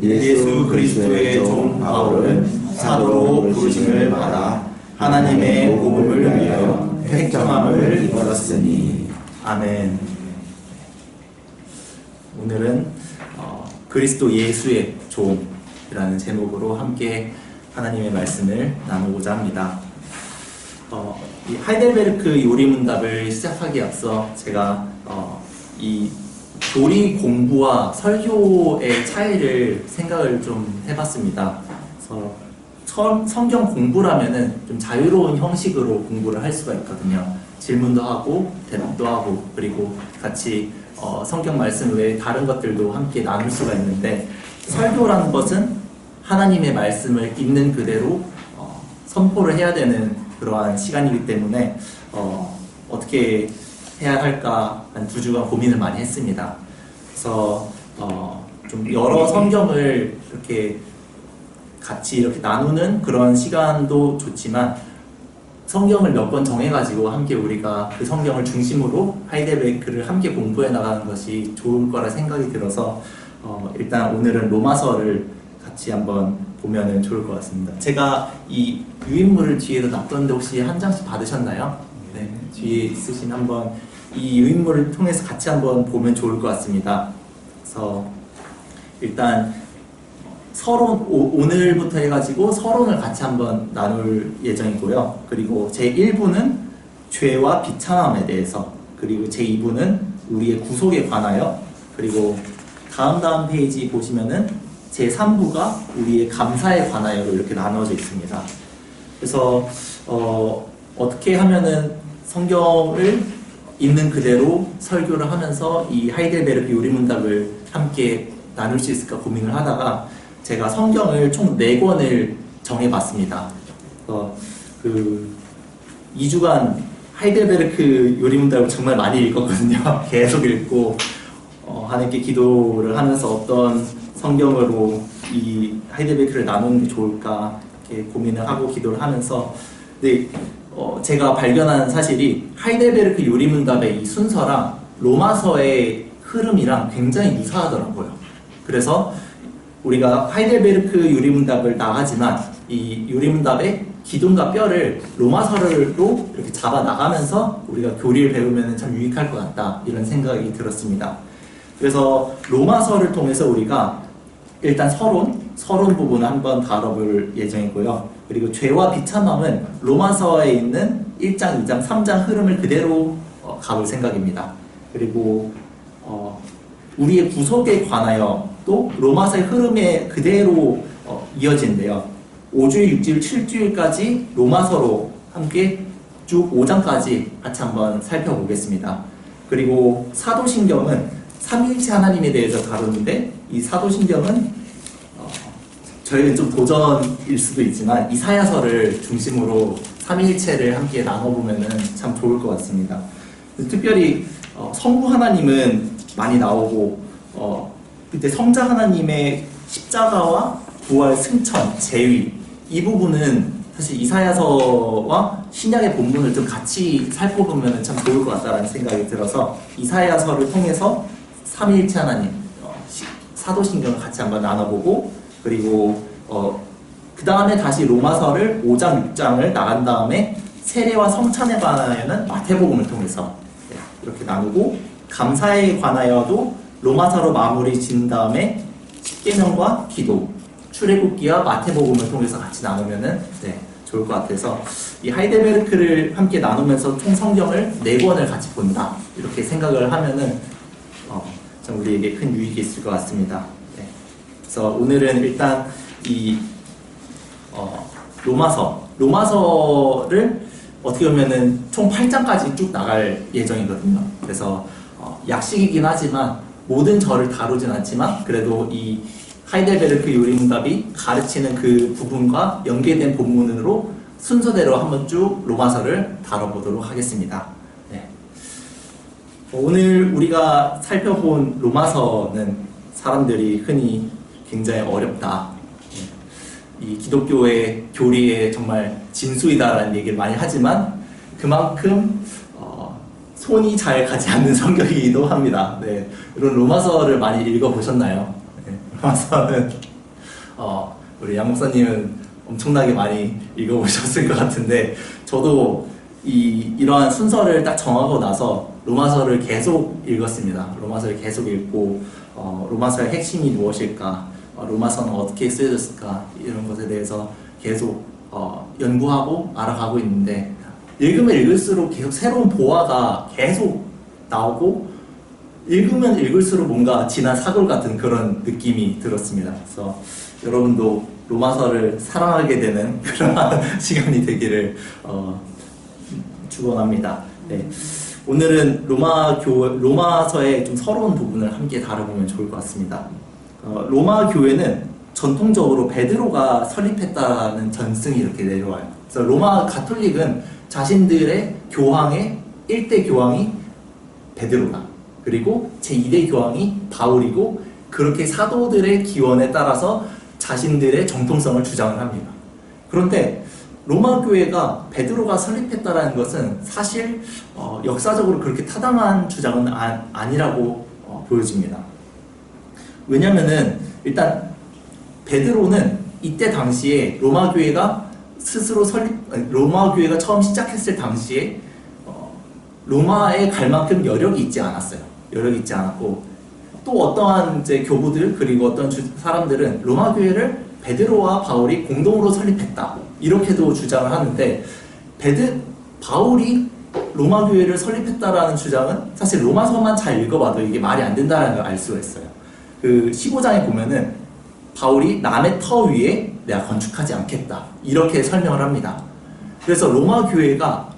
예수 그리스도의 종 바울은 사도로 부르심을 받아 하나님의 복음을 위하여 택정함을 입었으니. 아멘. 오늘은 그리스도 예수의 종이라는 제목으로 함께 하나님의 말씀을 나누고자 합니다. 이 하이델베르크 요리문답을 시작하기에 앞서 제가 이 교리 공부와 설교의 차이를 생각을 좀 해봤습니다. 그래서 성경 공부라면은 좀 자유로운 형식으로 공부를 할 수가 있거든요. 질문도 하고 대답도 하고 그리고 같이 성경 말씀 외에 다른 것들도 함께 나눌 수가 있는데, 설교라는 것은 하나님의 말씀을 있는 그대로 선포를 해야 되는 그러한 시간이기 때문에 어떻게 해야 할까 한 2주간 고민을 많이 했습니다. 그래서 좀 여러 성경을 이렇게 같이 이렇게 나누는 그런 시간도 좋지만, 성경을 몇 권 정해가지고 함께 우리가 그 성경을 중심으로 하이델베르크를 함께 공부해 나가는 것이 좋을 거라 생각이 들어서 일단 오늘은 로마서를 같이 한번 보면 좋을 것 같습니다. 제가 이 유인물을 뒤에도 놨던데 혹시 한 장씩 받으셨나요? 네, 뒤에 있으신 한번 이 유인물을 통해서 같이 한번 보면 좋을 것 같습니다. 그래서 일단 서론, 오늘부터 해가지고 서론을 같이 한번 나눌 예정이고요. 그리고 제1부는 죄와 비참함에 대해서, 그리고 제2부는 우리의 구속에 관하여, 그리고 다음 페이지 보시면은 제3부가 우리의 감사에 관하여로 이렇게 나눠져 있습니다. 그래서 어떻게 하면은 성경을 있는 그대로 설교를 하면서 이 하이델베르크 요리문답을 함께 나눌 수 있을까 고민을 하다가 제가 성경을 총 4권을 정해봤습니다. 그 2주간 하이델베르크 요리문답을 정말 많이 읽었거든요. 계속 읽고 하나님께 기도를 하면서 어떤 성경으로 이 하이델베르크를 나누는 게 좋을까 이렇게 고민을 하고 기도를 하면서, 네, 제가 발견한 사실이 하이델베르크 요리문답의 이 순서랑 로마서의 흐름이랑 굉장히 유사하더라고요. 그래서 우리가 하이델베르크 요리문답을 나가지만 이 요리문답의 기둥과 뼈를 로마서로 이렇게 잡아 나가면서 우리가 교리를 배우면 참 유익할 것 같다, 이런 생각이 들었습니다. 그래서 로마서를 통해서 우리가 일단 서론 부분을 한번 다뤄볼 예정이고요. 그리고 죄와 비참함은 로마서에 있는 1장, 2장, 3장 흐름을 그대로 가볼 생각입니다. 그리고 우리의 구속에 관하여 또 로마서의 흐름에 그대로 이어진대요. 5주일, 6주일, 7주일까지 로마서로 함께 쭉 5장까지 같이 한번 살펴보겠습니다. 그리고 사도신경은 삼위일체 하나님에 대해서 다루는데, 이 사도신경은 저희는 좀 도전일 수도 있지만 이사야서를 중심으로 삼위일체를 함께 나눠보면 참 좋을 것 같습니다. 특별히 성부 하나님은 많이 나오고 그때 성자 하나님의 십자가와 부활, 승천, 재위, 이 부분은 사실 이사야서와 신약의 본문을 좀 같이 살펴보면 참 좋을 것 같다는 생각이 들어서 이사야서를 통해서 삼위일체 하나님, 사도신경을 같이 한번 나눠보고, 그리고 그 다음에 다시 로마서를 5장, 6장을 나간 다음에 세례와 성찬에 관하여는 마태복음을 통해서 이렇게 나누고, 감사에 관하여도 로마서로 마무리 지은 다음에 십계명과 기도, 출애굽기와 마태복음을 통해서 같이 나누면은 좋을 것 같아서 이 하이델베르크를 함께 나누면서 총 성경을 4권을 같이 본다, 이렇게 생각을 하면은 좀 우리에게 큰 유익이 있을 것 같습니다. 그래서 오늘은 일단 이 로마서를 어떻게 보면은 총 8장까지 쭉 나갈 예정이거든요. 그래서 약식이긴 하지만 모든 절을 다루진 않지만 그래도 이 하이델베르크 요리문답이 가르치는 그 부분과 연계된 본문으로 순서대로 한번 쭉 로마서를 다뤄보도록 하겠습니다. 오늘 우리가 살펴본 로마서는 사람들이 흔히 굉장히 어렵다, 이 기독교의 교리에 정말 진수이다라는 얘기를 많이 하지만 그만큼 손이 잘 가지 않는 성경이기도 합니다. 이런 로마서를 많이 읽어보셨나요? 로마서는 우리 양 목사님은 엄청나게 많이 읽어보셨을 것 같은데 저도 이러한 순서를 딱 정하고 나서 로마서를 계속 읽었습니다. 로마서를 계속 읽고 로마서의 핵심이 무엇일까, 로마서는 어떻게 쓰여졌을까, 이런 것에 대해서 계속 연구하고 알아가고 있는데 읽으면 읽을수록 계속 새로운 보화가 계속 나오고 읽으면 읽을수록 뭔가 지난 사골 같은 그런 느낌이 들었습니다. 그래서 여러분도 로마서를 사랑하게 되는 그런 시간이 되기를 축원합니다. 네. 오늘은 로마서의 좀 서러운 부분을 함께 다뤄보면 좋을 것 같습니다. 로마 교회는 전통적으로 베드로가 설립했다는 전승이 이렇게 내려와요. 그래서 로마 가톨릭은 자신들의 교황의 1대 교황이 베드로다. 그리고 제2대 교황이 바울이고 그렇게 사도들의 기원에 따라서 자신들의 정통성을 주장을 합니다. 그런데 로마 교회가 베드로가 설립했다는 것은 사실 역사적으로 그렇게 타당한 주장은 아니라고 보여집니다. 왜냐면은 일단 베드로는 이때 당시에 로마 교회가 처음 시작했을 당시에 로마에 갈 만큼 여력이 있지 않았어요. 여력이 있지 않았고 또 어떠한 이제 교부들 그리고 어떤 사람들은 로마 교회를 베드로와 바울이 공동으로 설립했다 이렇게도 주장을 하는데 바울이 로마 교회를 설립했다라는 주장은 사실 로마서만 잘 읽어봐도 이게 말이 안 된다는 걸 알 수가 있어요. 그 15장에 보면은 바울이 남의 터 위에 내가 건축하지 않겠다 이렇게 설명을 합니다. 그래서 로마 교회가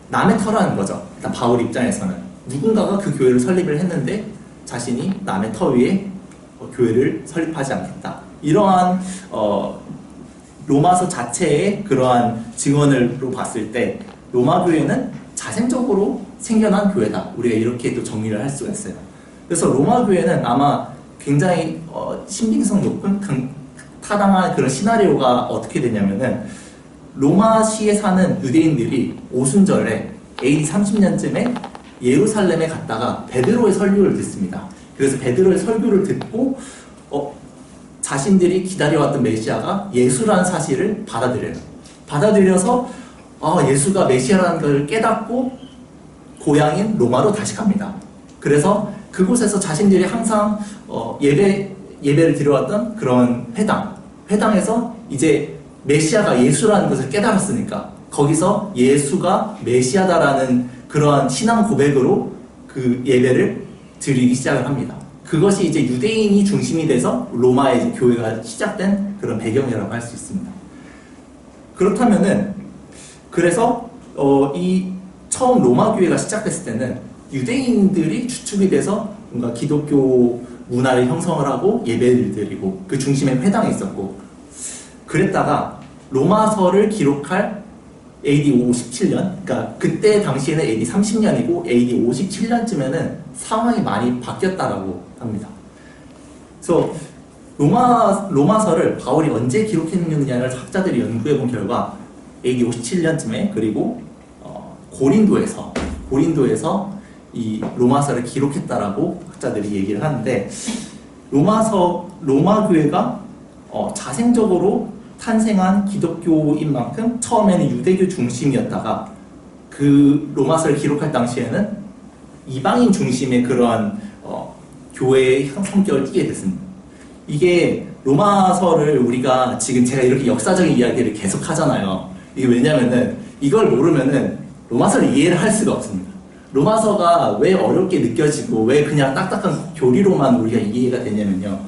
남의 터라는 거죠. 일단 바울 입장에서는 누군가가 그 교회를 설립을 했는데 자신이 남의 터 위에 교회를 설립하지 않겠다. 이러한 로마서 자체의 그러한 증언으로 봤을 때 로마 교회는 자생적으로 생겨난 교회다. 우리가 이렇게 또 정리를 할 수가 있어요. 그래서 로마 교회는 아마 굉장히 신빙성 높은 타당한 그런 시나리오가 어떻게 되냐면은 로마시에 사는 유대인들이 오순절에 AD 30년쯤에 예루살렘에 갔다가 베드로의 설교를 듣습니다. 그래서 베드로의 설교를 듣고 자신들이 기다려왔던 메시아가 예수라는 사실을 받아들여요. 받아들여서 예수가 메시아라는 걸 깨닫고 고향인 로마로 다시 갑니다. 그래서 그곳에서 자신들이 항상 예배를 드려왔던 그런 회당에서 이제 메시아가 예수라는 것을 깨달았으니까 거기서 예수가 메시아다라는 그러한 신앙 고백으로 그 예배를 드리기 시작을 합니다. 그것이 이제 유대인이 중심이 돼서 로마의 이제 교회가 시작된 그런 배경이라고 할 수 있습니다. 그렇다면은 그래서 이 처음 로마 교회가 시작됐을 때는 유대인들이 주축이 돼서 뭔가 기독교 문화를 형성을 하고 예배를 드리고 그 중심에 회당이 있었고 그랬다가 로마서를 기록할 AD 57년, 그러니까 그때 당시에는 AD 30년이고 AD 57년쯤에는 상황이 많이 바뀌었다라고 합니다. 그래서 로마서를 바울이 언제 기록했느냐를 학자들이 연구해 본 결과 AD 57년쯤에 그리고 고린도에서 이 로마서를 기록했다라고 학자들이 얘기를 하는데 로마 교회가 자생적으로 탄생한 기독교인 만큼 처음에는 유대교 중심이었다가 그 로마서를 기록할 당시에는 이방인 중심의 그러한 교회의 성격을 띠게 됐습니다. 이게 로마서를 우리가 지금 제가 이렇게 역사적인 이야기를 계속 하잖아요. 이게 왜냐면은 이걸 모르면은 로마서를 이해를 할 수가 없습니다. 로마서가 왜 어렵게 느껴지고 왜 그냥 딱딱한 교리로만 우리가 이해가 되냐면요.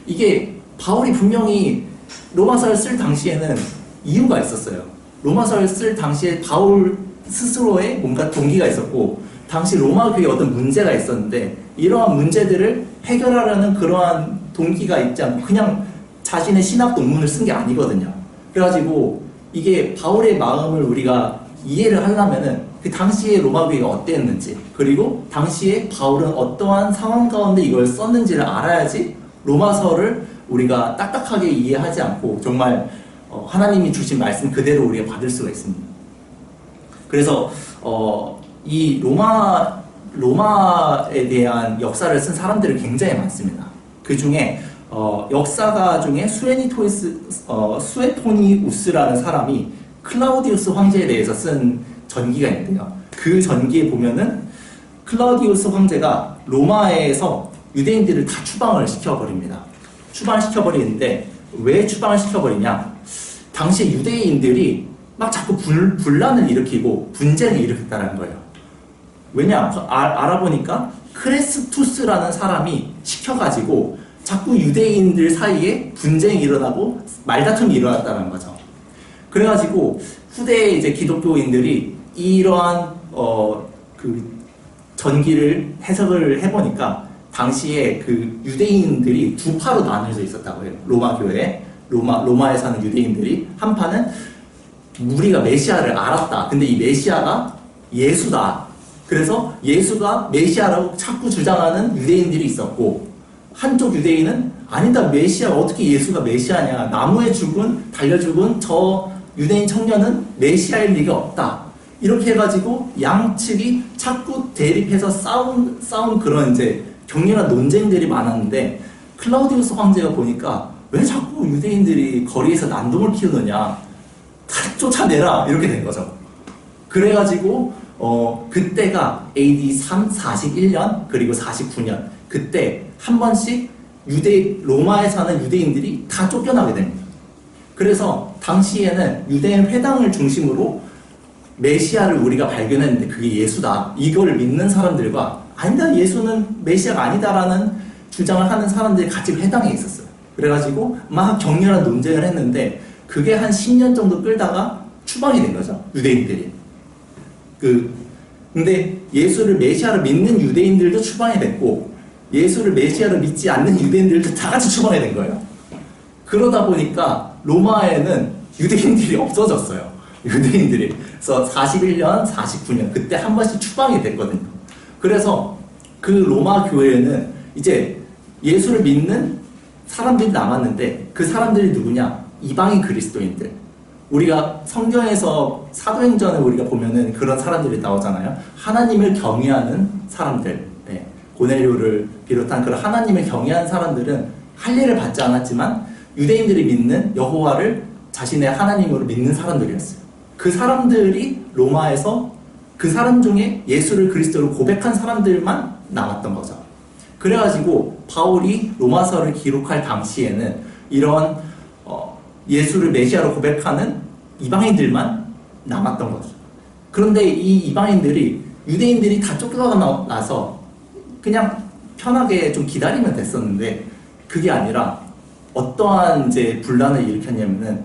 이게 바울이 분명히 로마서를 쓸 당시에는 이유가 있었어요. 로마서를 쓸 당시에 바울 스스로의 뭔가 동기가 있었고 당시 로마 교회에 어떤 문제가 있었는데 이러한 문제들을 해결하려는 그러한 동기가 있지 않고 그냥 자신의 신학 논문을 쓴 게 아니거든요. 그래가지고 이게 바울의 마음을 우리가 이해를 하려면은 그 당시에 로마 교회가 어땠는지 그리고 당시에 바울은 어떠한 상황 가운데 이걸 썼는지를 알아야지 로마서를 우리가 딱딱하게 이해하지 않고 정말 하나님이 주신 말씀 그대로 우리가 받을 수가 있습니다. 그래서 이 로마에 대한 역사를 쓴 사람들이 굉장히 많습니다. 그 중에 역사가 중에 수에토니우스라는 사람이 클라우디우스 황제에 대해서 쓴 전기가 있는데요. 그 전기에 보면은 클라우디우스 황제가 로마에서 유대인들을 다 추방을 시켜버립니다. 추방을 시켜버리는데 왜 추방을 시켜버리냐? 당시 유대인들이 막 자꾸 분란을 일으키고 분쟁을 일으켰다는 거예요. 왜냐? 알아보니까 크레스투스라는 사람이 시켜가지고 자꾸 유대인들 사이에 분쟁이 일어나고 말다툼이 일어났다는 거죠. 그래가지고 후대에 이제 기독교인들이 이러한 그 전기를 해석을 해보니까 당시에 그 유대인들이 두 파로 나눠져 있었다고 해요. 로마 교회, 로마에 사는 유대인들이 한 파는 우리가 메시아를 알았다. 근데 이 메시아가 예수다. 그래서 예수가 메시아라고 자꾸 주장하는 유대인들이 있었고, 한쪽 유대인은 아니다, 메시아, 어떻게 예수가 메시아냐, 나무에 달려 죽은 저 유대인 청년은 메시아일 리가 없다. 이렇게 해가지고 양측이 자꾸 대립해서 싸운 그런 이제 격렬한 논쟁들이 많았는데, 클라우디우스 황제가 보니까 왜 자꾸 유대인들이 거리에서 난동을 피우느냐, 다 쫓아내라, 이렇게 된 거죠. 그래가지고 그때가 AD 41년 그리고 49년, 그때 한 번씩 로마에 사는 유대인들이 다 쫓겨나게 됩니다. 그래서 당시에는 유대인 회당을 중심으로 메시아를 우리가 발견했는데 그게 예수다, 이걸 믿는 사람들과 아니다, 예수는 메시아가 아니다라는 주장을 하는 사람들이 같이 회당에 있었어요. 그래가지고 막 격렬한 논쟁을 했는데 그게 한 10년 정도 끌다가 추방이 된 거죠, 유대인들이. 근데 예수를 메시아로 믿는 유대인들도 추방이 됐고, 예수를 메시아로 믿지 않는 유대인들도 다 같이 추방이 된 거예요. 그러다 보니까 로마에는 유대인들이 없어졌어요. 유대인들이. 그래서 41년, 49년, 그때 한 번씩 추방이 됐거든요. 그래서 그 로마 교회는 이제 예수를 믿는 사람들이 남았는데, 그 사람들이 누구냐? 이방인 그리스도인들. 우리가 성경에서 사도행전에 우리가 보면은 그런 사람들이 나오잖아요. 하나님을 경외하는 사람들, 네. 고넬료를 비롯한 그런 하나님을 경외하는 사람들은 할례를 받지 않았지만 유대인들이 믿는 여호와를 자신의 하나님으로 믿는 사람들이었어요. 그 사람들이 로마에서 그 사람 중에 예수를 그리스도로 고백한 사람들만 남았던 거죠. 그래가지고 바울이 로마서를 기록할 당시에는 이런 예수를 메시아로 고백하는 이방인들만 남았던 거죠. 그런데 이 이방인들이 유대인들이 다 쫓겨나서 그냥 편하게 좀 기다리면 됐었는데, 그게 아니라 어떠한 이제 분란을 일으켰냐면은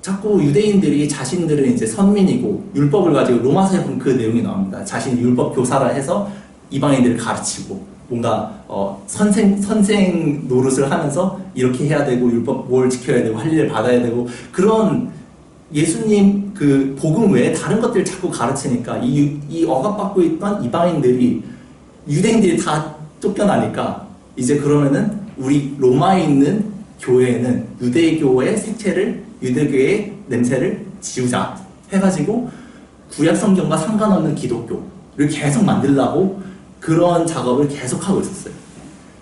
자꾸 유대인들이 자신들은 이제 선민이고 율법을 가지고, 로마서에 보면 그 내용이 나옵니다. 자신이 율법 교사라 해서 이방인들을 가르치고 뭔가 선생 노릇을 하면서 이렇게 해야 되고 율법 뭘 지켜야 되고 할례를 받아야 되고, 그런 예수님 그 복음 외에 다른 것들을 자꾸 가르치니까 이 억압받고 있던 이방인들이, 유대인들이 다 쫓겨나니까 이제 그러면은 우리 로마에 있는 교회에는 유대교의 색채를, 유대교의 냄새를 지우자 해가지고 구약 성경과 상관없는 기독교를 계속 만들려고 그런 작업을 계속하고 있었어요.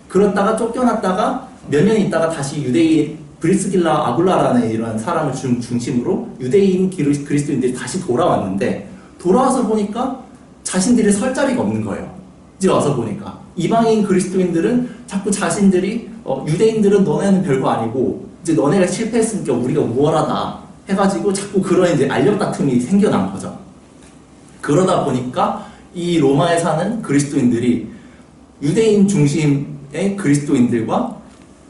그러다가 쫓겨났다가 몇 년 있다가 다시 유대인 브리스길라 아굴라라는 이런 사람을 중심으로 유대인 그리스도인들이 다시 돌아왔는데, 돌아와서 보니까 자신들이 설 자리가 없는 거예요. 이제 와서 보니까 이방인 그리스도인들은 자꾸 자신들이 유대인들은 너네는 별거 아니고 이제 너네가 실패했으니까 우리가 우월하다 해가지고 자꾸 그런 이제 알력 다툼이 생겨난 거죠. 그러다 보니까 이 로마에 사는 그리스도인들이 유대인 중심의 그리스도인들과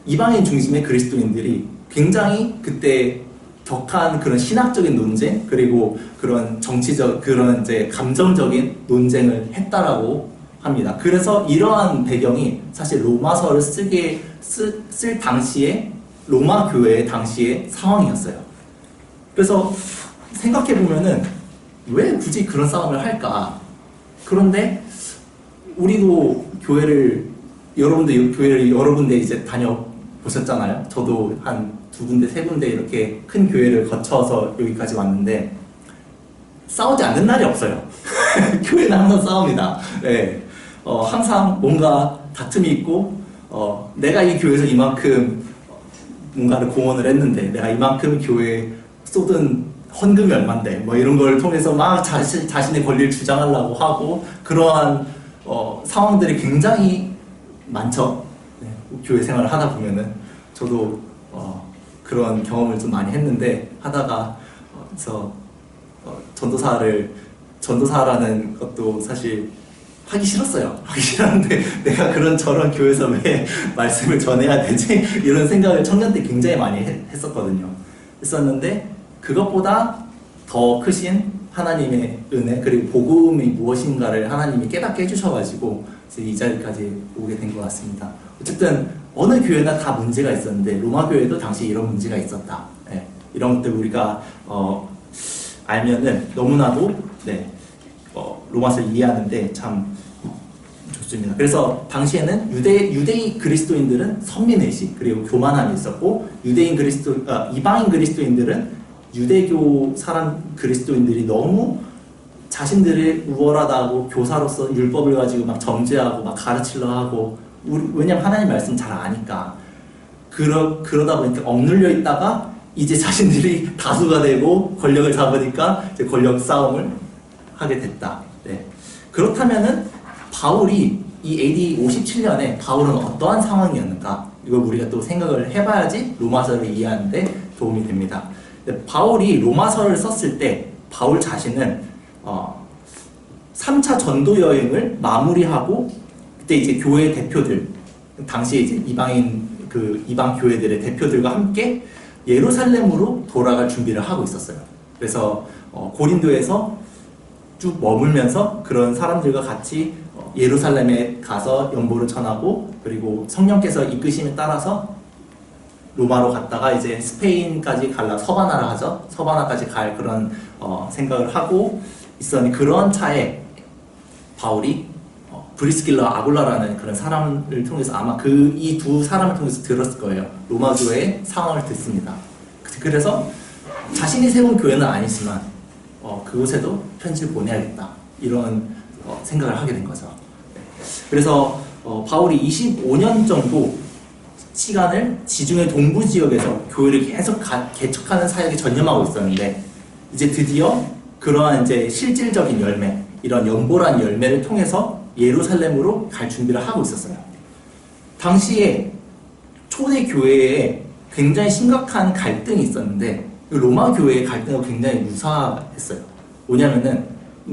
이방인 중심의 그리스도인들이 굉장히 그때 격한 그런 신학적인 논쟁, 그리고 그런 정치적, 그런 이제 감정적인 논쟁을 했다라고 합니다. 그래서 이러한 배경이 사실 로마서를 쓸 당시에 로마 교회의 당시의 상황이었어요. 그래서 생각해 보면은 왜 굳이 그런 싸움을 할까? 그런데 우리도 여러분들 교회를 여러 군데 이제 다녀보셨잖아요. 저도 한 2군데, 3군데 이렇게 큰 교회를 거쳐서 여기까지 왔는데 싸우지 않는 날이 없어요. 교회는 항상 싸웁니다. 네. 항상 뭔가 다툼이 있고 내가 이 교회에서 이만큼 뭔가를 공헌을 했는데 내가 이만큼 교회에 쏟은 헌금이 얼만데 뭐 이런 걸 통해서 막 자신의 권리를 주장하려고 하고 그러한 상황들이 굉장히 많죠. 네, 교회 생활을 하다 보면은 저도 그런 경험을 좀 많이 했는데 하다가 그래서 전도사라는 것도 사실 하기 싫었어요. 하기 싫었는데 내가 그런 저런 교회에서 왜 말씀을 전해야 되지? 이런 생각을 청년 때 굉장히 많이 했었는데 그것보다 더 크신 하나님의 은혜 그리고 복음이 무엇인가를 하나님이 깨닫게 해주셔가지고 이제 이 자리까지 오게 된 것 같습니다. 어쨌든 어느 교회나 다 문제가 있었는데 로마 교회도 당시 이런 문제가 있었다. 네, 이런 것들 우리가 알면은 너무나도 로마서를 이해하는데 참 좋습니다. 그래서 당시에는 유대인 그리스도인들은 선민의식 그리고 교만함이 있었고 이방인 그리스도인들은 유대교 사람 그리스도인들이 너무 자신들이 우월하다고 교사로서 율법을 가지고 막 정죄하고 막 가르치려 하고 왜냐면 하나님 말씀 잘 아니까 그러다 보니까 억눌려 있다가 이제 자신들이 다수가 되고 권력을 잡으니까 이제 권력 싸움을 하게 됐다. 네. 그렇다면은 바울이 이 AD 57년에 바울은 어떠한 상황이었는가? 이걸 우리가 또 생각을 해봐야지 로마서를 이해하는데 도움이 됩니다. 바울이 로마서를 썼을 때 바울 자신은 3차 전도 여행을 마무리하고 그때 이제 교회 대표들 당시에 이제 이방 교회들의 대표들과 함께 예루살렘으로 돌아갈 준비를 하고 있었어요. 그래서 고린도에서 쭉 머물면서 그런 사람들과 같이 예루살렘에 가서 연보를 전하고 그리고 성령께서 이끄심에 따라서 로마로 갔다가 이제 스페인까지 서바나라 하죠. 서바나까지 갈 그런 생각을 하고 있었는데 그런 차에 바울이 브리스길라 아굴라라는 그런 사람을 통해서 아마 이 두 사람을 통해서 들었을 거예요. 로마 교회의 상황을 듣습니다. 그래서 자신이 세운 교회는 아니지만 그곳에도 편지를 보내야겠다 이런 생각을 하게 된 거죠. 그래서 바울이 25년 정도 시간을 지중해 동부 지역에서 교회를 계속 개척하는 사역에 전념하고 있었는데 이제 드디어 그러한 이제 실질적인 열매, 이런 연보란 열매를 통해서 예루살렘으로 갈 준비를 하고 있었어요. 당시에 초대 교회에 굉장히 심각한 갈등이 있었는데 로마 교회의 갈등하고 굉장히 유사했어요. 뭐냐면은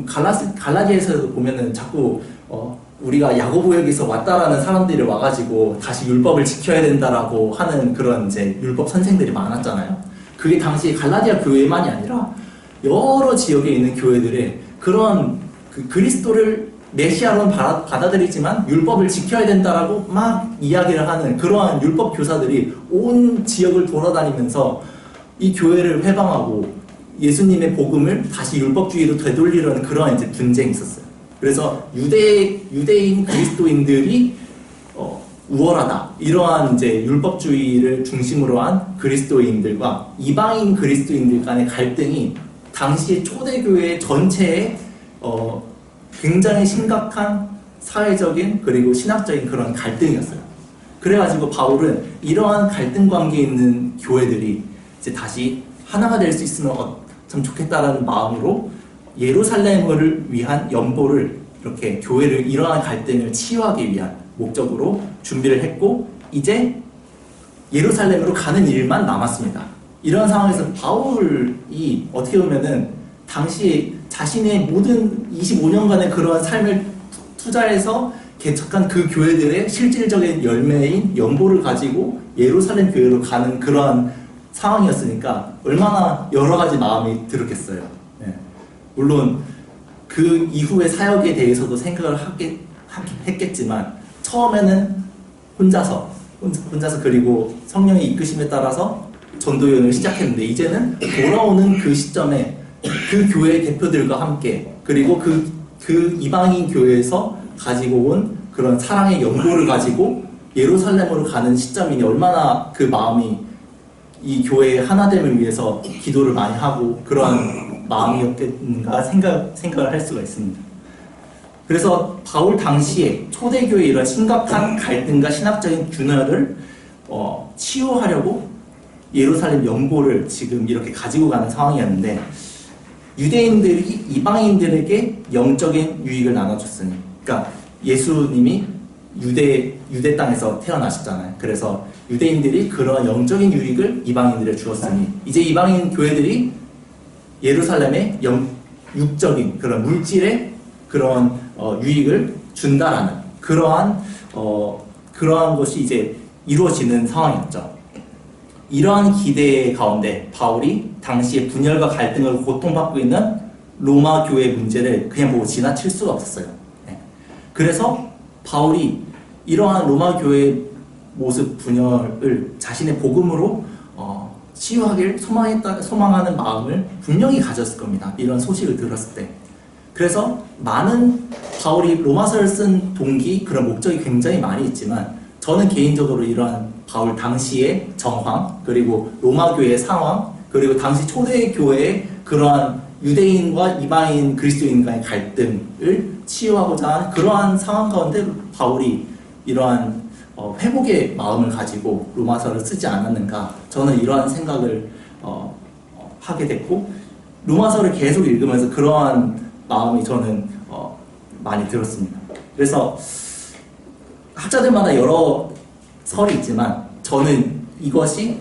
갈라디아에서도 보면은 자꾸 우리가 야고보역에서 왔다라는 사람들이 와가지고 다시 율법을 지켜야 된다라고 하는 그런 이제 율법 선생들이 많았잖아요. 그게 당시 갈라디아 교회만이 아니라 여러 지역에 있는 교회들의 그런 그리스도를 메시아로는 받아들이지만 율법을 지켜야 된다라고 막 이야기를 하는 그러한 율법 교사들이 온 지역을 돌아다니면서 이 교회를 회방하고 예수님의 복음을 다시 율법주의로 되돌리려는 그러한 이제 분쟁이 있었어요. 그래서 유대인 그리스도인들이 우월하다 이러한 이제 율법주의를 중심으로 한 그리스도인들과 이방인 그리스도인들 간의 갈등이 당시 초대교회 전체에 굉장히 심각한 사회적인 그리고 신학적인 그런 갈등이었어요. 그래가지고 바울은 이러한 갈등 관계에 있는 교회들이 이제 다시 하나가 될 수 있으면 참 좋겠다라는 마음으로 예루살렘을 위한 연보를 이렇게 교회를 이러한 갈등을 치유하기 위한 목적으로 준비를 했고 이제 예루살렘으로 가는 일만 남았습니다. 이런 상황에서 바울이 어떻게 보면은 당시 자신의 모든 25년간의 그러한 삶을 투자해서 개척한 그 교회들의 실질적인 열매인 연보를 가지고 예루살렘 교회로 가는 그러한 상황이었으니까 얼마나 여러 가지 마음이 들었겠어요. 네. 물론 그 이후의 사역에 대해서도 생각을 했겠지만 처음에는 혼자서 그리고 성령의 이끄심에 따라서 전도 여행을 시작했는데 이제는 돌아오는 그 시점에 그 교회 대표들과 함께 그리고 그 이방인 교회에서 가지고 온 그런 사랑의 연고를 가지고 예루살렘으로 가는 시점이니 얼마나 그 마음이 이 교회의 하나됨을 위해서 기도를 많이 하고 그러한 마음이었겠는가 생각을 할 수가 있습니다. 그래서 바울 당시에 초대교회의 이런 심각한 갈등과 신학적인 균열을 치유하려고 예루살렘 연고를 지금 이렇게 가지고 가는 상황이었는데, 유대인들이 이방인들에게 영적인 유익을 나눠줬으니, 그러니까 예수님이 유대 땅에서 태어나셨잖아요. 그래서 유대인들이 그런 영적인 유익을 이방인들에 주었으니, 이제 이방인 교회들이 예루살렘에 육적인 그런 물질의 그런 유익을 준다라는 그러한 것이 이제 이루어지는 상황이었죠. 이러한 기대 가운데 바울이 당시에 분열과 갈등을 고통받고 있는 로마 교회 문제를 그냥 보고 지나칠 수가 없었어요. 그래서 바울이 이러한 로마 교회의 모습 분열을 자신의 복음으로 치유하길 소망하는 마음을 분명히 가졌을 겁니다. 이런 소식을 들었을 때. 그래서 많은 바울이 로마서를 쓴 동기, 그런 목적이 굉장히 많이 있지만, 저는 개인적으로 이러한 바울 당시의 정황, 그리고 로마 교회의 상황, 그리고 당시 초대교회의 그러한 유대인과 이방인 그리스도인과의 갈등을 치유하고자 하는 그러한 상황 가운데 바울이 이러한 회복의 마음을 가지고 로마서를 쓰지 않았는가, 저는 이러한 생각을 하게 됐고, 로마서를 계속 읽으면서 그러한 마음이 저는 많이 들었습니다. 그래서 학자들마다 여러 설이 있지만, 저는 이것이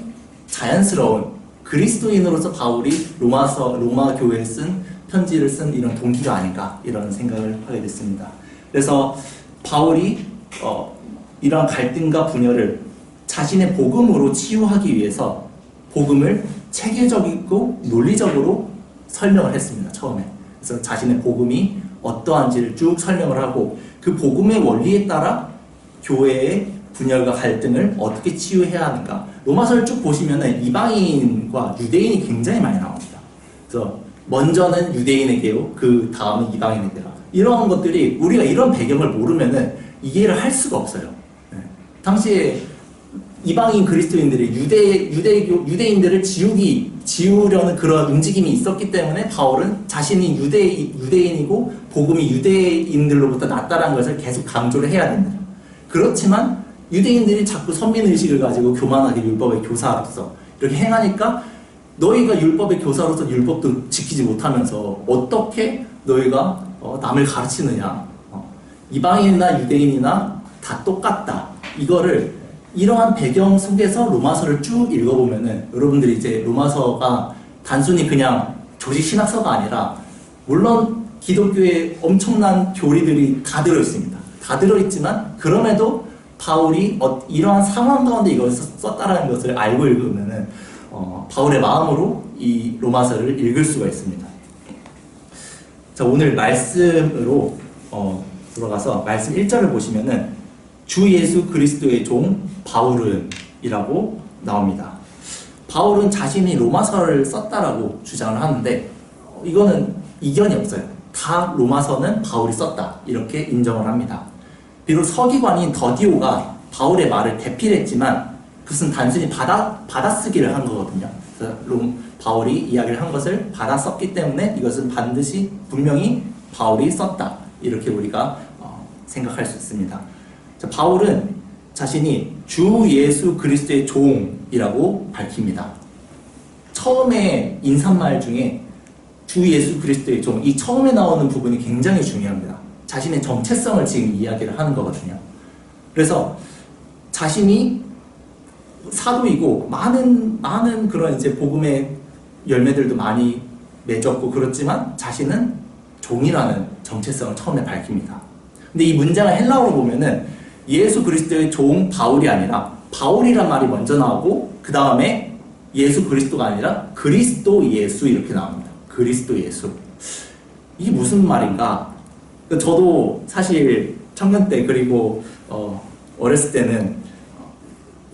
자연스러운 그리스도인으로서 바울이 로마 교회에 쓴 편지를 쓴 이런 동기가 아닐까, 이런 생각을 하게 됐습니다. 그래서 바울이 이러한 갈등과 분열을 자신의 복음으로 치유하기 위해서 복음을 체계적이고 논리적으로 설명을 했습니다. 처음에. 그래서 자신의 복음이 어떠한지를 쭉 설명을 하고, 그 복음의 원리에 따라 교회의 분열과 갈등을 어떻게 치유해야 하는가. 로마서를 쭉 보시면은 이방인과 유대인이 굉장히 많이 나옵니다. 그래서 먼저는 유대인에게요, 그 다음은 이방인에게라. 이런 것들이 우리가 이런 배경을 모르면은 이해를 할 수가 없어요. 당시에 이방인 그리스도인들이 유대인들을 지우려는 그런 움직임이 있었기 때문에 바울은 자신이 유대인이고 복음이 유대인들로부터 낫다라는 것을 계속 강조를 해야 됩니다. 그렇지만 유대인들이 자꾸 선민의식을 가지고 교만하게 율법의 교사로서 이렇게 행하니까, 너희가 율법의 교사로서 율법도 지키지 못하면서 어떻게 너희가 남을 가르치느냐, 이방인이나 유대인이나 다 똑같다, 이거를 이러한 배경 속에서 로마서를 쭉 읽어보면은, 여러분들이 이제 로마서가 단순히 그냥 조직 신학서가 아니라, 물론 기독교의 엄청난 교리들이 다 들어있습니다. 다 들어있지만 그럼에도 바울이 이러한 상황 가운데 이걸 썼다라는 것을 알고 읽으면은 바울의 마음으로 이 로마서를 읽을 수가 있습니다. 자, 오늘 말씀으로 들어가서 말씀 1절을 보시면은 주 예수 그리스도의 종 바울은이라고 나옵니다. 바울은 자신이 로마서를 썼다라고 주장을 하는데, 이거는 이견이 없어요. 다 로마서는 바울이 썼다, 이렇게 인정을 합니다. 비록 서기관인 더디오가 바울의 말을 대필했지만 그것은 단순히 받아쓰기를 한 거거든요. 그래서 바울이 이야기를 한 것을 받아 썼기 때문에 이것은 반드시 분명히 바울이 썼다, 이렇게 우리가 생각할 수 있습니다. 자, 바울은 자신이 주 예수 그리스도의 종이라고 밝힙니다. 처음에 인사말 중에 주 예수 그리스도의 종, 이 처음에 나오는 부분이 굉장히 중요합니다. 자신의 정체성을 지금 이야기를 하는 거거든요. 그래서 자신이 사도이고 많은 그런 이제 복음의 열매들도 많이 맺었고 그렇지만 자신은 종이라는 정체성을 처음에 밝힙니다. 근데 이 문장을 헬라어로 보면은 예수 그리스도의 종 바울이 아니라 바울이란 말이 먼저 나오고, 그 다음에 예수 그리스도가 아니라 그리스도 예수, 이렇게 나옵니다. 그리스도 예수. 이게 무슨 말인가? 저도 사실 청년 때, 그리고 어렸을 때는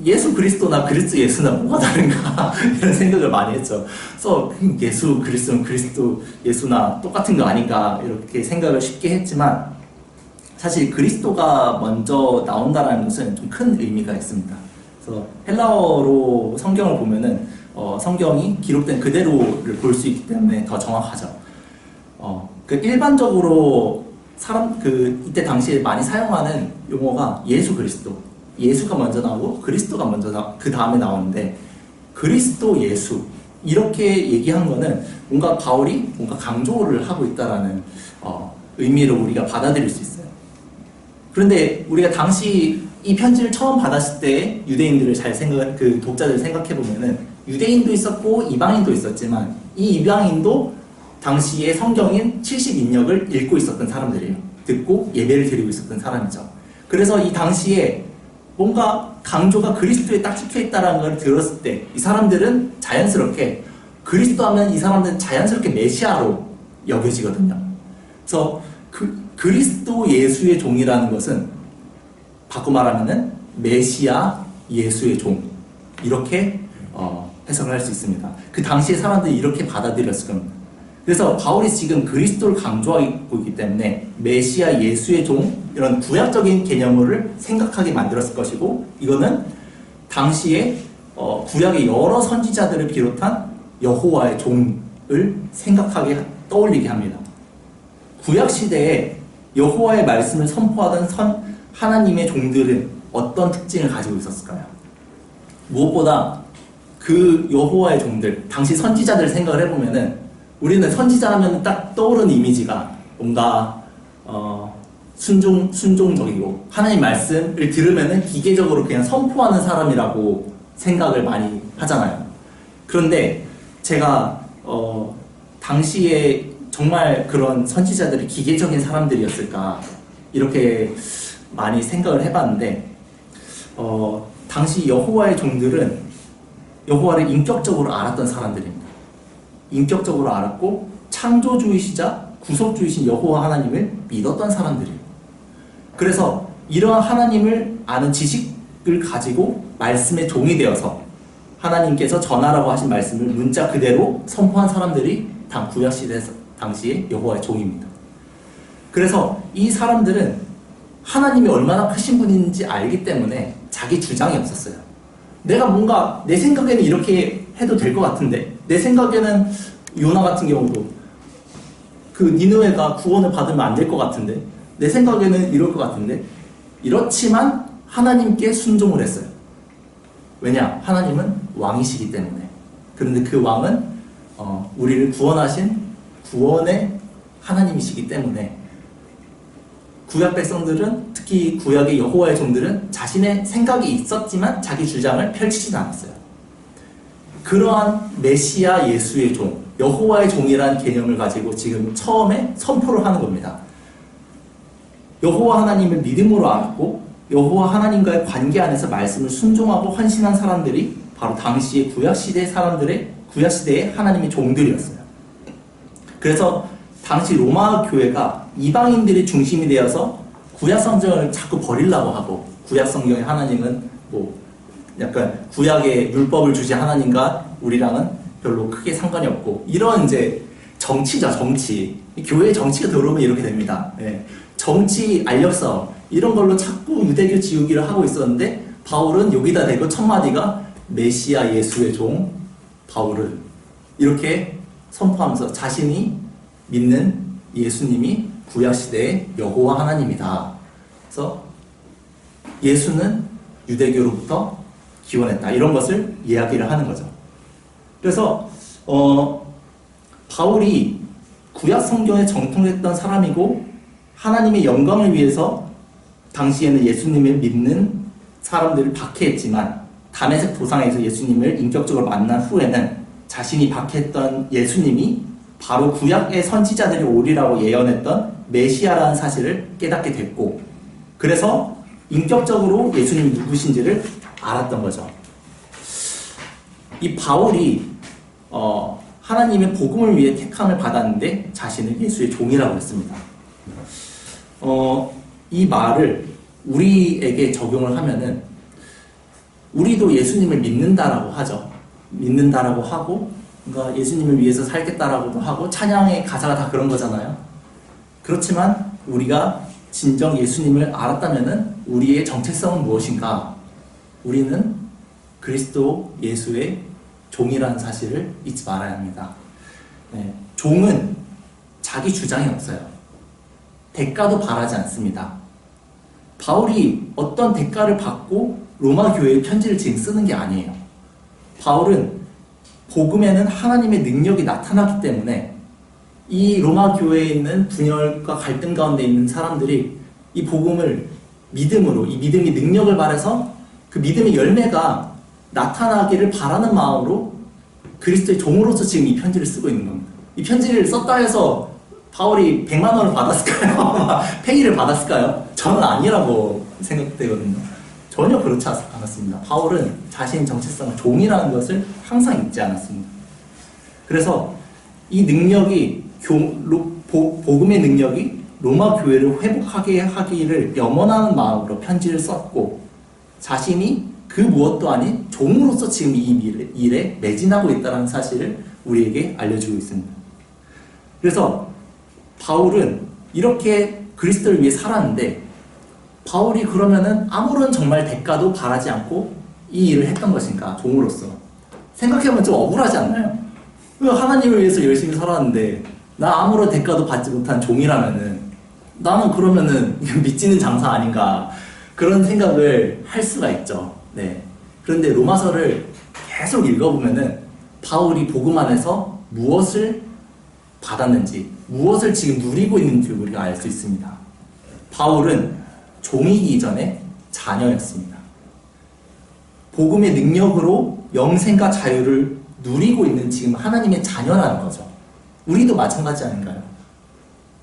예수 그리스도나 그리스도 예수나 뭐가 다른가 이런 생각을 많이 했죠. 그래서 예수 그리스도는 그리스도 예수나 똑같은 거 아닌가, 이렇게 생각을 쉽게 했지만, 사실 그리스도가 먼저 나온다는 것은 좀 큰 의미가 있습니다. 그래서 헬라어로 성경을 보면은 성경이 기록된 그대로를 볼 수 있기 때문에 더 정확하죠. 그 일반적으로 이때 당시에 많이 사용하는 용어가 예수 그리스도. 예수가 먼저 나오고 그리스도가 먼저 그 다음에 나오는데, 그리스도 예수 이렇게 얘기한 거는 뭔가 바울이 뭔가 강조를 하고 있다라는 의미로 우리가 받아들일 수 있어요. 그런데 우리가 당시 이 편지를 처음 받았을 때 유대인들을 그 독자들 생각해 보면은 유대인도 있었고 이방인도 있었지만, 이 이방인도 당시의 성경인 70인역을 읽고 있었던 사람들이에요. 듣고 예배를 드리고 있었던 사람이죠. 그래서 이 당시에 뭔가 강조가 그리스도에 딱 찍혀있다는 걸 들었을 때 이 사람들은 자연스럽게, 그리스도 하면 이 사람들은 자연스럽게 메시아로 여겨지거든요. 그래서 그리스도 예수의 종이라는 것은 바꿔 말하면은 메시아 예수의 종, 이렇게 해석을 할 수 있습니다. 그 당시에 사람들이 이렇게 받아들였을 겁니다. 그래서 바울이 지금 그리스도를 강조하고 있기 때문에 메시아 예수의 종, 이런 구약적인 개념을 생각하게 만들었을 것이고, 이거는 당시에 구약의 여러 선지자들을 비롯한 여호와의 종을 떠올리게 합니다. 구약 시대에 여호와의 말씀을 선포하던 하나님의 종들은 어떤 특징을 가지고 있었을까요? 무엇보다 그 여호와의 종들, 당시 선지자들을 생각을 해보면은, 우리는 선지자 하면 딱 떠오르는 이미지가 뭔가 순종적이고 하나님 말씀을 들으면은 기계적으로 그냥 선포하는 사람이라고 생각을 많이 하잖아요. 그런데 제가 당시에 정말 그런 선지자들이 기계적인 사람들이었을까 이렇게 많이 생각을 해봤는데, 당시 여호와의 종들은 여호와를 인격적으로 알았던 사람들입니다. 인격적으로 알았고 창조주이시자 구속주이신 여호와 하나님을 믿었던 사람들이에요. 그래서 이러한 하나님을 아는 지식을 가지고 말씀의 종이 되어서 하나님께서 전하라고 하신 말씀을 문자 그대로 선포한 사람들이 구약시대 당시의 여호와의 종입니다. 그래서 이 사람들은 하나님이 얼마나 크신 분인지 알기 때문에 자기 주장이 없었어요. 내가 뭔가 내 생각에는 이렇게 해도 될 것 같은데, 내 생각에는 요나 같은 경우도 그 니느웨가 구원을 받으면 안 될 것 같은데, 내 생각에는 이럴 것 같은데, 이렇지만 하나님께 순종을 했어요. 왜냐? 하나님은 왕이시기 때문에. 그런데 그 왕은 우리를 구원하신 구원의 하나님이시기 때문에 구약 백성들은, 특히 구약의 여호와의 종들은 자신의 생각이 있었지만 자기 주장을 펼치진 않았어요. 그러한 메시아 예수의 종, 여호와의 종이라는 개념을 가지고 지금 처음에 선포를 하는 겁니다. 여호와 하나님을 믿음으로 알았고 여호와 하나님과의 관계 안에서 말씀을 순종하고 헌신한 사람들이 바로 당시의 구약시대의 하나님의 종들이었어요. 그래서 당시 로마 교회가 이방인들이 중심이 되어서 구약 성경을 자꾸 버리려고 하고, 구약 성경의 하나님은 약간 구약의 율법을 주신 하나님과 우리랑은 별로 크게 상관이 없고, 이런 이제 정치죠, 정치. 교회의 정치가 들어오면 이렇게 됩니다. 정치, 알력싸움 이런 걸로 자꾸 유대교 지우기를 하고 있었는데, 바울은 여기다 대고 첫 마디가 메시아 예수의 종 바울은 이렇게 선포하면서 자신이 믿는 예수님이 구약시대의 여호와 하나님이다. 그래서 예수는 유대교로부터 기원했다. 이런 것을 이야기를 하는 거죠. 그래서 바울이 구약 성경에 정통했던 사람이고 하나님의 영광을 위해서 당시에는 예수님을 믿는 사람들을 박해했지만, 다메섹 도상에서 예수님을 인격적으로 만난 후에는 자신이 박해했던 예수님이 바로 구약의 선지자들이 오리라고 예언했던 메시아라는 사실을 깨닫게 됐고, 그래서 인격적으로 예수님이 누구신지를 알았던 거죠. 이 바울이 하나님의 복음을 위해 택함을 받았는데 자신은 예수의 종이라고 했습니다. 이 말을 우리에게 적용을 하면은 우리도 예수님을 믿는다라고 하죠. 믿는다라고 하고, 그러니까 예수님을 위해서 살겠다라고도 하고, 찬양의 가사가 다 그런 거잖아요. 그렇지만 우리가 진정 예수님을 알았다면은 우리의 정체성은 무엇인가? 우리는 그리스도 예수의 종이라는 사실을 잊지 말아야 합니다. 종은 자기 주장이 없어요. 대가도 바라지 않습니다. 바울이 어떤 대가를 받고 로마 교회에 편지를 지금 쓰는 게 아니에요. 바울은 복음에는 하나님의 능력이 나타나기 때문에 이 로마 교회에 있는 분열과 갈등 가운데 있는 사람들이 이 복음을 믿음으로, 이 믿음이 능력을 발해서 그 믿음의 열매가 나타나기를 바라는 마음으로 그리스도의 종으로서 지금 이 편지를 쓰고 있는 겁니다. 이 편지를 썼다 해서 바울이 100만 원을 받았을까요? 페이를 받았을까요? 저는 아니라고 생각되거든요. 전혀 그렇지 않았습니다. 바울은 자신의 정체성을 종이라는 것을 항상 잊지 않았습니다. 그래서 이 능력이 복음의 능력이 로마 교회를 회복하게 하기를 염원하는 마음으로 편지를 썼고 자신이 그 무엇도 아닌 종으로서 지금 이 일에 매진하고 있다는 사실을 우리에게 알려주고 있습니다. 그래서 바울은 이렇게 그리스도를 위해 살았는데 바울이 그러면은 아무런 정말 대가도 바라지 않고 이 일을 했던 것인가, 종으로서. 생각해보면 좀 억울하지 않나요? 하나님을 위해서 열심히 살았는데 나 아무런 대가도 받지 못한 종이라면은 나는 그러면은 미치는 장사 아닌가, 그런 생각을 할 수가 있죠. 네. 그런데 로마서를 계속 읽어보면은 바울이 복음 안에서 무엇을 받았는지, 무엇을 지금 누리고 있는지 우리가 알 수 있습니다. 바울은 종이기 이전에 자녀였습니다. 복음의 능력으로 영생과 자유를 누리고 있는 지금 하나님의 자녀라는 거죠. 우리도 마찬가지 아닌가요?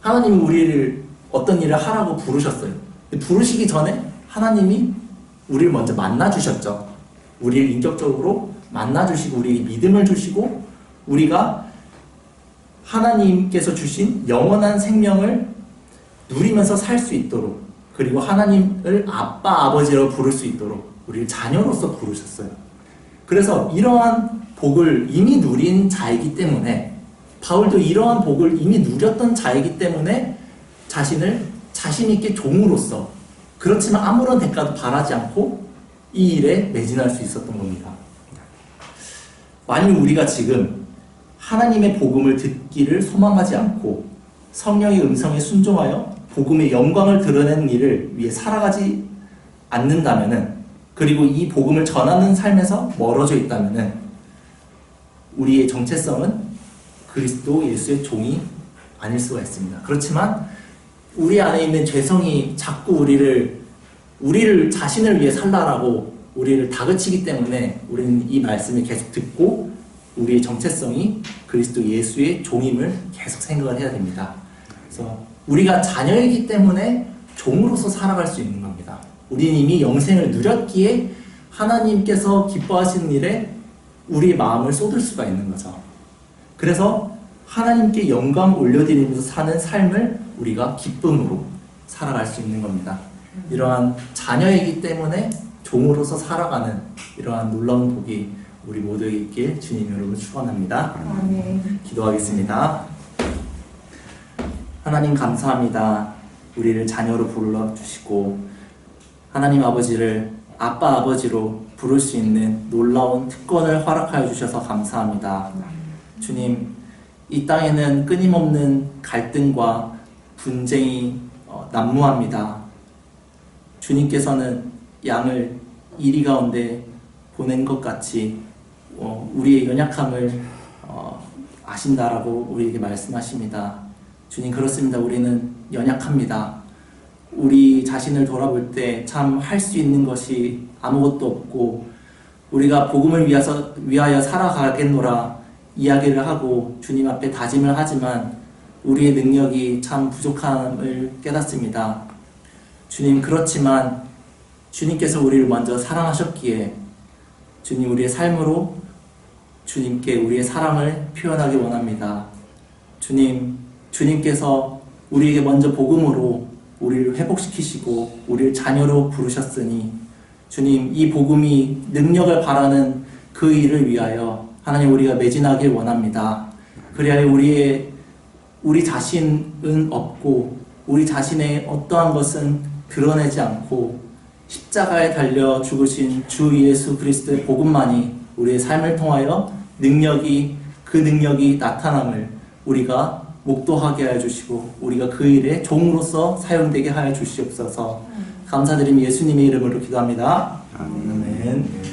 하나님이 우리를 어떤 일을 하라고 부르셨어요. 부르시기 전에 하나님이 우리를 먼저 만나주셨죠. 우리를 인격적으로 만나주시고 우리에게 믿음을 주시고 우리가 하나님께서 주신 영원한 생명을 누리면서 살 수 있도록, 그리고 하나님을 아빠, 아버지라고 부를 수 있도록 우리를 자녀로서 부르셨어요. 그래서 이러한 복을 이미 누린 자이기 때문에, 바울도 이러한 복을 이미 누렸던 자이기 때문에 자신을 자신있게 종으로서, 그렇지만 아무런 대가도 바라지 않고 이 일에 매진할 수 있었던 겁니다. 만일 우리가 지금 하나님의 복음을 듣기를 소망하지 않고 성령의 음성에 순종하여 복음의 영광을 드러내는 일을 위해 살아가지 않는다면은, 그리고 이 복음을 전하는 삶에서 멀어져 있다면은 우리의 정체성은 그리스도 예수의 종이 아닐 수가 있습니다. 그렇지만 우리 안에 있는 죄성이 자꾸 우리를 자신을 위해 살라라고 우리를 다그치기 때문에 우리는 이 말씀을 계속 듣고 우리의 정체성이 그리스도 예수의 종임을 계속 생각을 해야 됩니다. 그래서 우리가 자녀이기 때문에 종으로서 살아갈 수 있는 겁니다. 우리는 이미 영생을 누렸기에 하나님께서 기뻐하시는 일에 우리의 마음을 쏟을 수가 있는 거죠. 그래서 하나님께 영광 올려드리면서 사는 삶을 우리가 기쁨으로 살아갈 수 있는 겁니다. 이러한 자녀이기 때문에 종으로서 살아가는 이러한 놀라운 복이 우리 모두에게 있길 주님 여러분 축원합니다. 기도하겠습니다. 하나님 감사합니다. 우리를 자녀로 불러주시고 하나님 아버지를 아빠 아버지로 부를 수 있는 놀라운 특권을 허락하여 주셔서 감사합니다. 주님, 이 땅에는 끊임없는 갈등과 분쟁이 난무합니다. 주님께서는 양을 이리 가운데 보낸 것 같이 우리의 연약함을 아신다라고 우리에게 말씀하십니다. 주님, 그렇습니다. 우리는 연약합니다. 우리 자신을 돌아볼 때 참 할 수 있는 것이 아무것도 없고 우리가 복음을 위하여 살아가겠노라 이야기를 하고 주님 앞에 다짐을 하지만 우리의 능력이 참 부족함을 깨닫습니다. 주님, 그렇지만 주님께서 우리를 먼저 사랑하셨기에 주님, 우리의 삶으로 주님께 우리의 사랑을 표현하기 원합니다. 주님께서 우리에게 먼저 복음으로 우리를 회복시키시고 우리를 자녀로 부르셨으니 주님, 이 복음이 능력을 바라는 그 일을 위하여 하나님 우리가 매진하길 원합니다. 그리하여 우리 자신은 없고 우리 자신의 어떠한 것은 드러내지 않고 십자가에 달려 죽으신 주 예수 그리스도의 복음만이 우리의 삶을 통하여 그 능력이 나타남을 우리가 목도하게 하여 주시고 우리가 그 일에 종으로서 사용되게 하여 주시옵소서. 감사드리며 예수님의 이름으로 기도합니다. 아멘.